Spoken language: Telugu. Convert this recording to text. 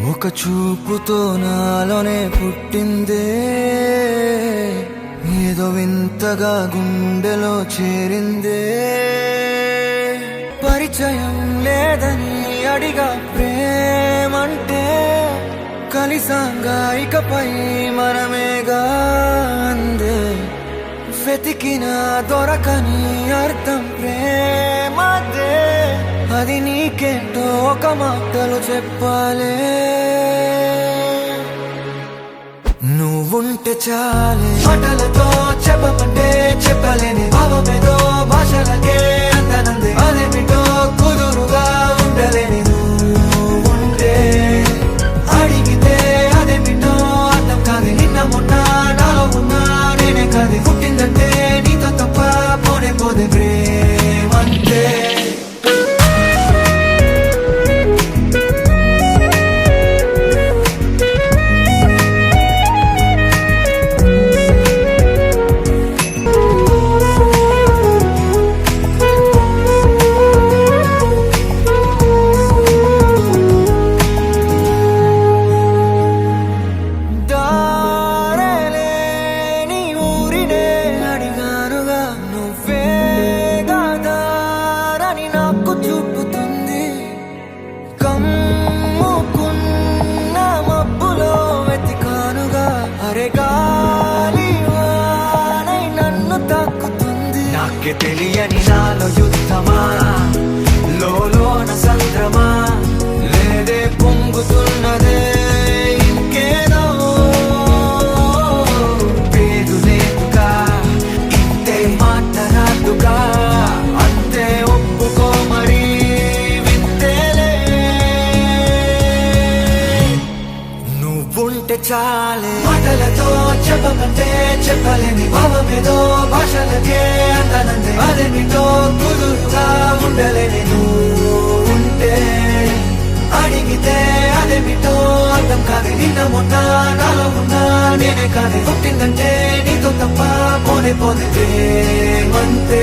ఒక చూపుతో నాలోనే పుట్టిందే, ఏదో వింతగా గుండెలో చేరిందే. పరిచయం లేదని అడిగా ప్రేమంటే, కలిసాంగా ఇకపై మనమేగా అందే. వెతికిన దొరకని అర్థం ప్రేమదే, అది నీకేంటో ఒక మాటలు చెప్పాలే. నువ్వుంటే చాలే, మాటలతో చెప్పమంటే చెప్పలేని భావమేదో భాషలకే అందనందే. అదేమిటో కుదురుగా ఉండలేని నువ్వుంటే, అడిగితే అదేమిటో అర్థం కాదు. నిన్న మొన్న నాలో ఉన్నా నేనే కాదు, పుట్టిందంటే నీతో తప్ప పోనే పోదే ప్రేమంతే. నాకే తెలియని నాలో యుద్ధమా, లోన సంద్రమా, లేదే పొంగుతున్నదే ఇంకేదో. పేరు లేదుగా, ఇంతే మాట్లాడుగా, అంతే ఒప్పుకో మరి వింతేలే. నువ్వుంటే చాలే, మాటలతో చెప్పమంటే చెప్పలేని భావమేదో భాషలకే అందనందే. అదేమిటో కుదురుగా ఉండలేని నువ్వుంటే, అడిగితే అదేమిటో అర్థం కాదు. నిన్న మొన్న నాలో ఉన్నా నేనే కాదు, పుట్టిందంటే నీతో తప్ప పోనే పోతే ప్రేమంతే.